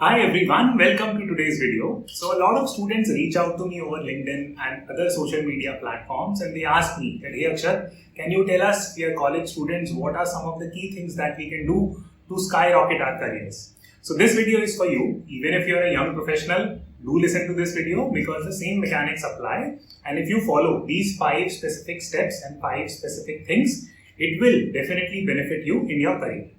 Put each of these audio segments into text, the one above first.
Hi everyone, welcome to today's video. So a lot of students reach out to me over LinkedIn and other social media platforms and they ask me that, hey Akshat, can you tell us, we are college students, what are some of the key things that we can do to skyrocket our careers? So this video is for you. Even if you're a young professional, do listen to this video because the same mechanics apply. And if you follow these 5 specific steps and 5 specific things, it will definitely benefit you in your career.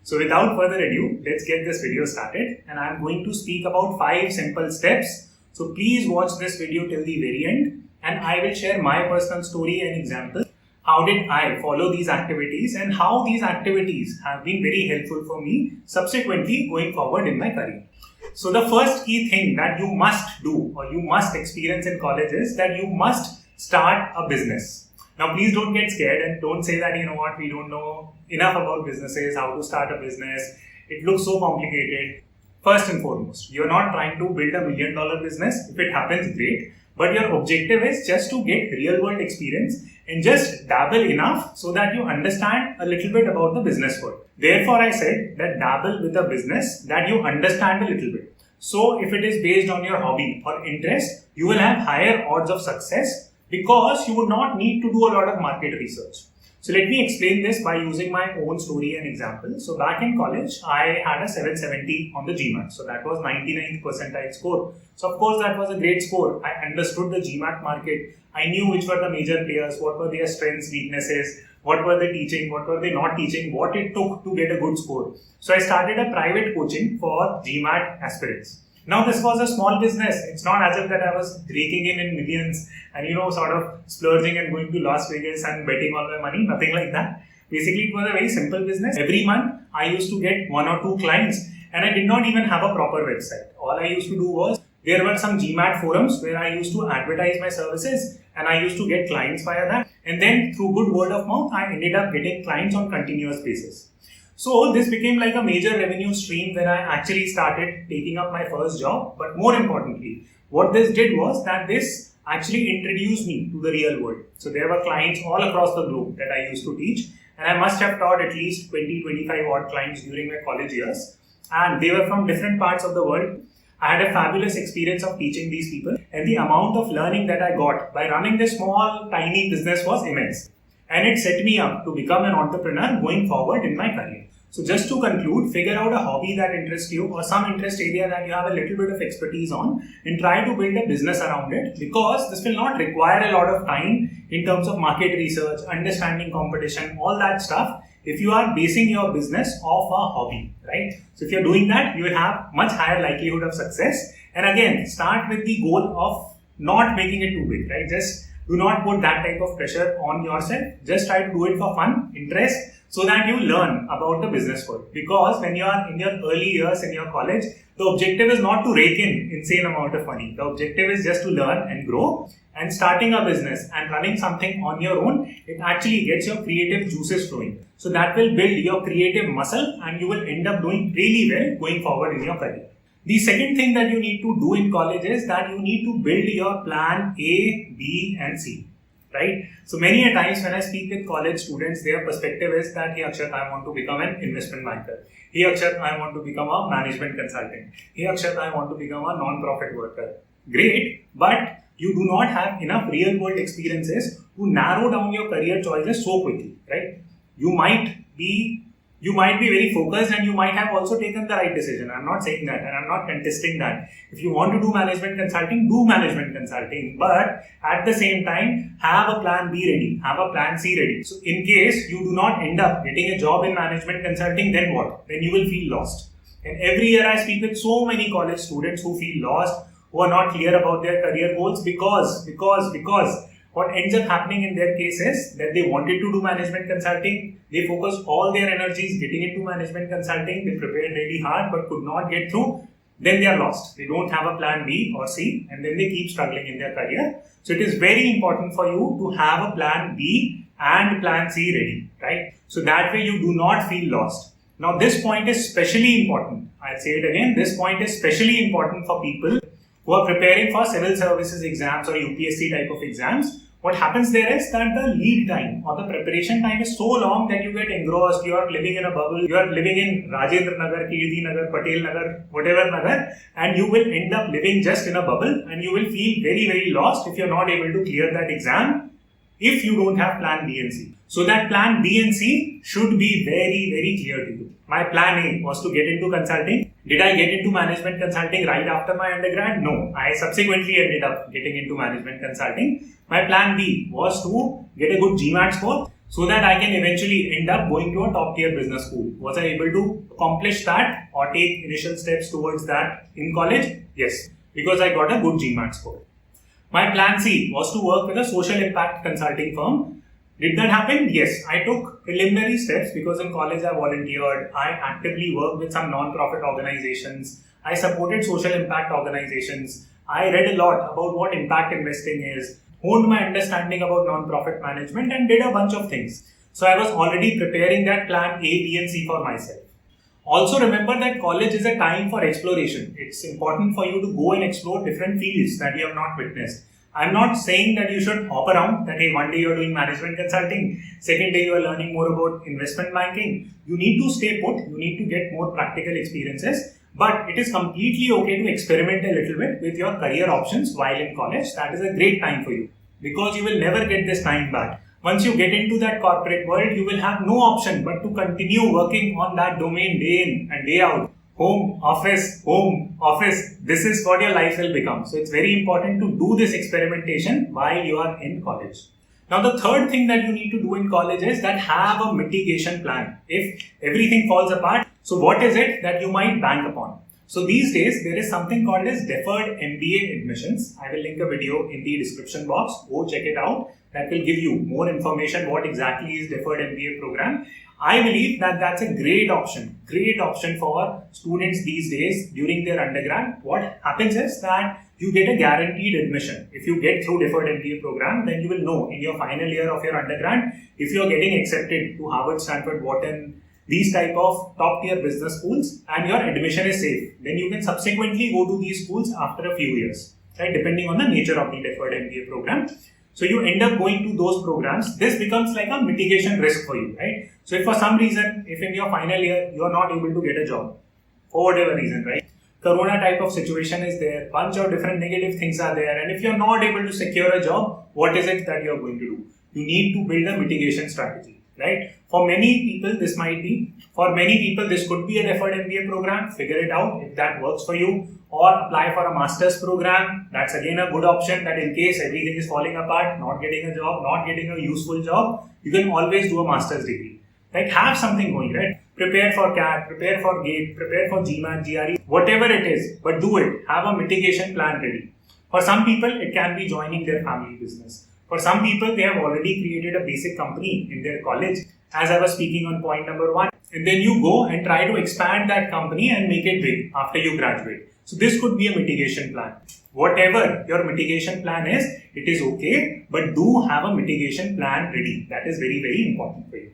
So without further ado, let's get this video started, and I'm going to speak about 5 simple steps. So please watch this video till the very end, and I will share my personal story and example. How did I follow these activities and how these activities have been very helpful for me subsequently going forward in my career. So the first key thing that you must do or you must experience in college is that you must start a business. Now, please don't get scared and don't say that, we don't know enough about businesses, how to start a business. It looks so complicated. First and foremost, you're not trying to build $1 million business. If it happens, great. But your objective is just to get real world experience and just dabble enough so that you understand a little bit about the business world. Therefore, I said that dabble with a business that you understand a little bit. So if it is based on your hobby or interest, you will have higher odds of success, because you would not need to do a lot of market research. So let me explain this by using my own story and example. So back in college, I had a 770 on the GMAT. So that was 99th percentile score. So of course that was a great score. I understood the GMAT market. I knew which were the major players, what were their strengths, weaknesses, what were they teaching, what were they not teaching, what it took to get a good score. So I started a private coaching for GMAT aspirants. Now this was a small business. It's not as if that I was raking in millions and sort of splurging and going to Las Vegas and betting all my money. Nothing like that. Basically, it was a very simple business. Every month, I used to get 1 or 2 clients and I did not even have a proper website. All I used to do was, there were some GMAT forums where I used to advertise my services and I used to get clients via that. And then through good word of mouth, I ended up getting clients on continuous basis. So this became like a major revenue stream where I actually started taking up my first job. But more importantly, what this did was that this actually introduced me to the real world. So there were clients all across the globe that I used to teach, and I must have taught at least 20-25 odd clients during my college years, and they were from different parts of the world. I had a fabulous experience of teaching these people, and the amount of learning that I got by running this small tiny business was immense. And it set me up to become an entrepreneur going forward in my career. So just to conclude, figure out a hobby that interests you or some interest area that you have a little bit of expertise on and try to build a business around it, because this will not require a lot of time in terms of market research, understanding competition, all that stuff, if you are basing your business off a hobby, right? So if you're doing that, you will have much higher likelihood of success. And again, start with the goal of not making it too big, right? Just do not put that type of pressure on yourself. Just try to do it for fun, interest, so that you learn about the business world. Because when you are in your early years in your college, the objective is not to rake in insane amount of money. The objective is just to learn and grow. And starting a business and running something on your own, it actually gets your creative juices flowing. So that will build your creative muscle and you will end up doing really well going forward in your career. The second thing that you need to do in college is that you need to build your plan A, B and C, right? So many a times when I speak with college students, their perspective is that, hey Akshat, I want to become an investment banker. Hey Akshat, I want to become a management consultant. Hey Akshat, I want to become a non-profit worker. Great, but you do not have enough real world experiences to narrow down your career choices so quickly, right? You might be very focused and you might have also taken the right decision. I'm not saying that and I'm not contesting that. If you want to do management consulting, do management consulting. But at the same time, have a plan B ready, have a plan C ready. So in case you do not end up getting a job in management consulting, then what? Then you will feel lost. And every year I speak with so many college students who feel lost, who are not clear about their career goals because what ends up happening in their case is that they wanted to do management consulting, they focused all their energies getting into management consulting, they prepared really hard but could not get through, then they are lost. They don't have a plan B or C and then they keep struggling in their career. So it is very important for you to have a plan B and plan C ready, right? So that way you do not feel lost. Now this point is especially important. I'll say it again, this point is especially important for people who are preparing for civil services exams or UPSC type of exams, What happens there is that the lead time or the preparation time is so long that you get engrossed, you are living in a bubble, you are living in Rajendra Nagar, Kirti Nagar, Patel Nagar, whatever Nagar, and you will end up living just in a bubble and you will feel very, very lost if you are not able to clear that exam if you don't have plan B and C. So that plan B and C should be very, very clear to you. My plan A was to get into consulting. Did I get into management consulting right after my undergrad? No. I subsequently ended up getting into management consulting. My plan B was to get a good GMAT score so that I can eventually end up going to a top tier business school. Was I able to accomplish that or take initial steps towards that in college? Yes, because I got a good GMAT score. My plan C was to work with a social impact consulting firm. Did that happen? Yes. I took preliminary steps because in college I volunteered. I actively worked with some non-profit organizations. I supported social impact organizations. I read a lot about what impact investing is, honed my understanding about non-profit management and did a bunch of things. So I was already preparing that plan A, B and C for myself. Also remember that college is a time for exploration. It's important for you to go and explore different fields that you have not witnessed. I'm not saying that you should hop around, that hey, one day you're doing management consulting, second day you are learning more about investment banking. You need to stay put, you need to get more practical experiences, but it is completely okay to experiment a little bit with your career options while in college. That is a great time for you because you will never get this time back. Once you get into that corporate world, you will have no option but to continue working on that domain day in and day out. Home, office, this is what your life will become. So it's very important to do this experimentation while you are in college. Now the third thing that you need to do in college is that have a mitigation plan. If everything falls apart, so what is it that you might bank upon? So these days there is something called as deferred MBA admissions. I will link a video in the description box. Go check it out. That will give you more information what exactly is deferred MBA program. I believe that that's a great option for students these days during their undergrad. What happens is that you get a guaranteed admission. If you get through deferred MBA program, then you will know in your final year of your undergrad if you are getting accepted to Harvard, Stanford, Wharton, these type of top tier business schools and your admission is safe. Then you can subsequently go to these schools after a few years, right? Depending on the nature of the deferred MBA program. So you end up going to those programs. This becomes like a mitigation risk for you, right? So if for some reason, if in your final year, you are not able to get a job, for whatever reason, right? Corona type of situation is there, bunch of different negative things are there. And if you're not able to secure a job, what is it that you're going to do? You need to build a mitigation strategy, right? For many people, this might be. For many people, this could be a deferred MBA program. Figure it out if that works for you. Or apply for a master's program. That's again a good option that in case everything is falling apart, not getting a job, not getting a useful job, you can always do a master's degree. Like have something going, right? Prepare for CAT, prepare for GATE, prepare for GMAT, GRE, whatever it is, but do it. Have a mitigation plan ready. For some people, it can be joining their family business. For some people, they have already created a basic company in their college, as I was speaking on point number 1. And then you go and try to expand that company and make it big after you graduate. So this could be a mitigation plan. Whatever your mitigation plan is, it is okay, but do have a mitigation plan ready. That is very, very important for you.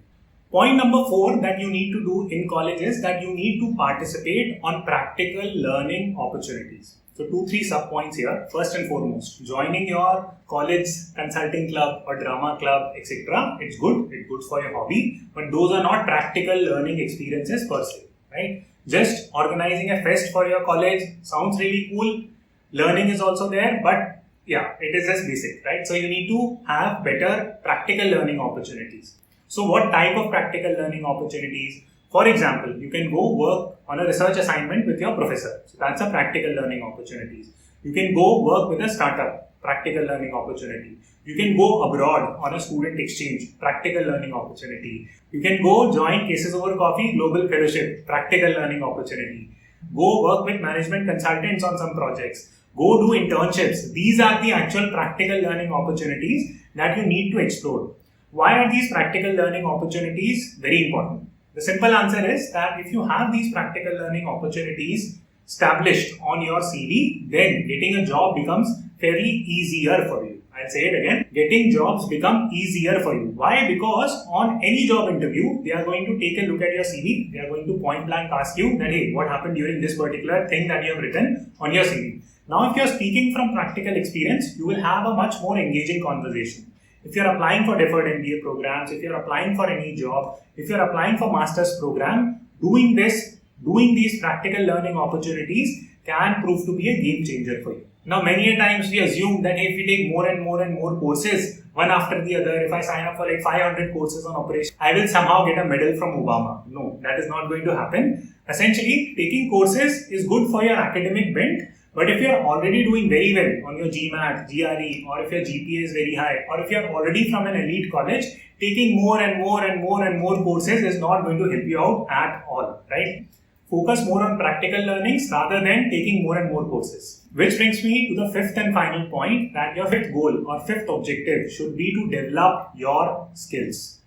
Point number 4 that you need to do in college is that you need to participate on practical learning opportunities. So 2-3 sub points here. First and foremost, joining your college consulting club or drama club, etc. It's good for your hobby, but those are not practical learning experiences per se, right? Just organizing a fest for your college sounds really cool. Learning is also there, but yeah, it is just basic, right? So you need to have better practical learning opportunities. So what type of practical learning opportunities? For example, you can go work on a research assignment with your professor. So that's a practical learning opportunities. You can go work with a startup, practical learning opportunity. You can go abroad on a student exchange, practical learning opportunity. You can go join Cases Over Coffee Global Fellowship, practical learning opportunity. Go work with management consultants on some projects. Go do internships. These are the actual practical learning opportunities that you need to explore. Why are these practical learning opportunities very important? The simple answer is that if you have these practical learning opportunities established on your CV, then getting a job becomes fairly easier for you. I'll say it again. Getting jobs become easier for you. Why? Because on any job interview, they are going to take a look at your CV. They are going to point blank ask you that, hey, what happened during this particular thing that you have written on your CV. Now, if you are speaking from practical experience, you will have a much more engaging conversation. If you're applying for deferred MBA programs, if you're applying for any job, if you're applying for master's program, doing these practical learning opportunities can prove to be a game changer for you. Now, many a times we assume that if we take more and more courses, one after the other, if I sign up for like 500 courses on operation, I will somehow get a medal from Obama. No, that is not going to happen. Essentially, taking courses is good for your academic bent, but if you're already doing very well on your GMAT, GRE, or if your GPA is very high, or if you're already from an elite college, taking more and more courses is not going to help you out at all, right? Focus more on practical learnings rather than taking more and more courses. Which brings me to the fifth and final point, that your fifth goal or fifth objective should be to develop your skills.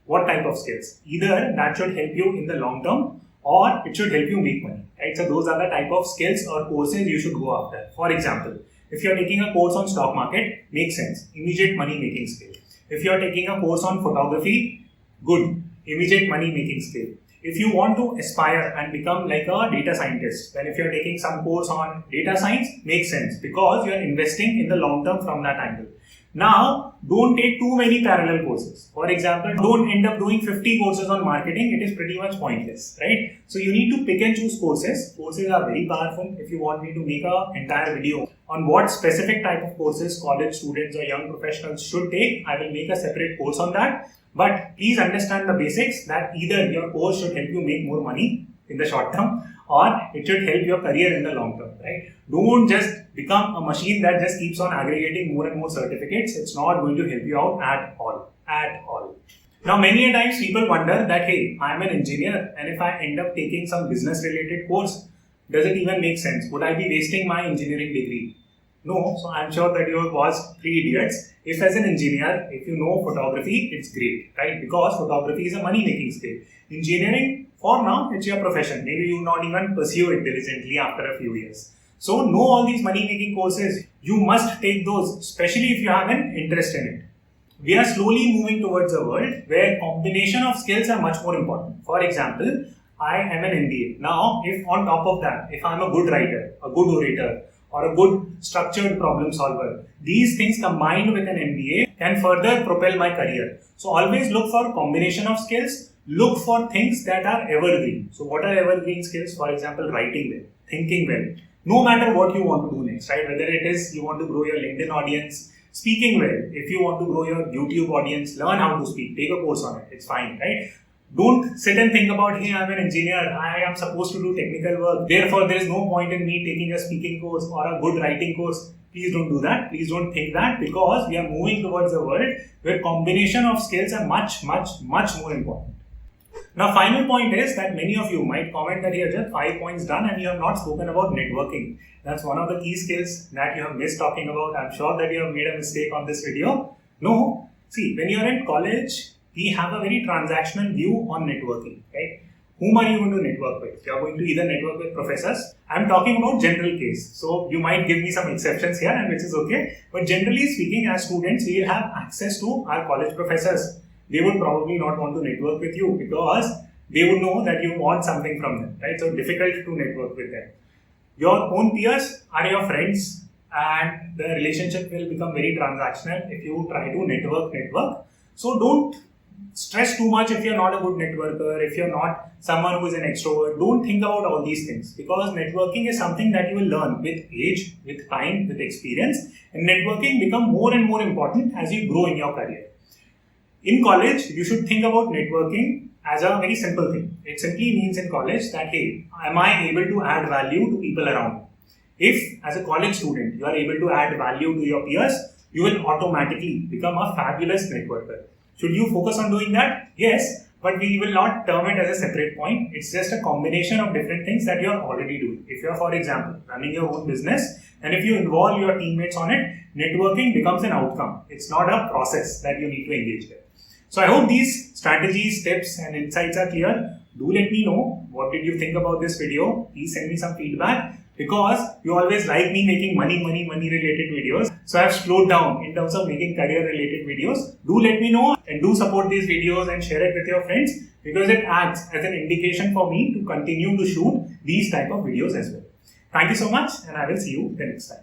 What type of skills? Either that should help you in the long term or it should help you make money. Right? So those are the type of skills or courses you should go after. For example, if you're taking a course on stock market, makes sense. Immediate money making skill. If you're taking a course on photography, good. Immediate money making skill. If you want to aspire and become like a data scientist, then if you're taking some course on data science, makes sense because you're investing in the long term from that angle. Now, don't take too many parallel courses. For example, don't end up doing 50 courses on marketing. It is pretty much pointless, right? So you need to pick and choose courses. Courses are very powerful. If you want me to make an entire video on what specific type of courses college students or young professionals should take, I will make a separate course on that. But please understand the basics that either your course should help you make more money in the short term or it should help your career in the long term, right? Don't just become a machine that just keeps on aggregating more and more certificates. It's not going to help you out at all. Now, many a times people wonder that, hey, I'm an engineer and if I end up taking some business related course, does it even make sense? Would I be wasting my engineering degree? No, so I'm sure that you have watched Three Idiots. If as an engineer, if you know photography, it's great, right? Because photography is a money-making skill. Engineering, for now, it's your profession. Maybe you not even pursue it diligently after a few years. So know all these money-making courses. You must take those, especially if you have an interest in it. We are slowly moving towards a world where combination of skills are much more important. For example, I am an MBA. Now, if on top of that, if I'm a good writer, a good orator, or a good structured problem solver, these things combined with an MBA can further propel my career. So always look for combination of skills. Look for things that are evergreen. So what are evergreen skills? For example, writing well, thinking well. No matter what you want to do next, right? Whether it is you want to grow your LinkedIn audience, speaking well. If you want to grow your YouTube audience, learn how to speak. Take a course on it. It's fine, right? Don't sit and think about, hey, I'm an engineer, I am supposed to do technical work, therefore there is no point in me taking a speaking course or a good writing course. Please don't do that. Please don't think that, because we are moving towards a world where combination of skills are much more important. Now, final point is that many of you might comment that here just 5 points done and you have not spoken about networking. That's one of the key skills that you have missed talking about. I'm sure that you have made a mistake on this video. No, see, when you're in college, we have a very transactional view on networking, right? Whom are you going to network with? You're going to either network with professors. I'm talking about general case. So you might give me some exceptions here, and which is okay. But generally speaking, as students, we will have access to our college professors. They would probably not want to network with you because they would know that you want something from them, right? So difficult to network with them. Your own peers are your friends, and the relationship will become very transactional if you try to network. So don't stress too much if you're not a good networker, if you're not someone who is an extrovert. Don't think about all these things, because networking is something that you will learn with age, with time, with experience, and networking become more and more important as you grow in your career. In college, you should think about networking as a very simple thing. It simply means in college that, hey, am I able to add value to people around me? If as a college student, you are able to add value to your peers, you will automatically become a fabulous networker. Should you focus on doing that? Yes, but we will not term it as a separate point. It's just a combination of different things that you are already doing. If you are, for example, running your own business, and if you involve your teammates on it, networking becomes an outcome. It's not a process that you need to engage with. So I hope these strategies, tips and insights are clear. Do let me know what did you think about this video. Please send me some feedback, because you always like me making money related videos. So I've slowed down in terms of making career related videos. Do let me know and do support these videos and share it with your friends, because it acts as an indication for me to continue to shoot these type of videos as well. Thank you so much, and I will see you the next time.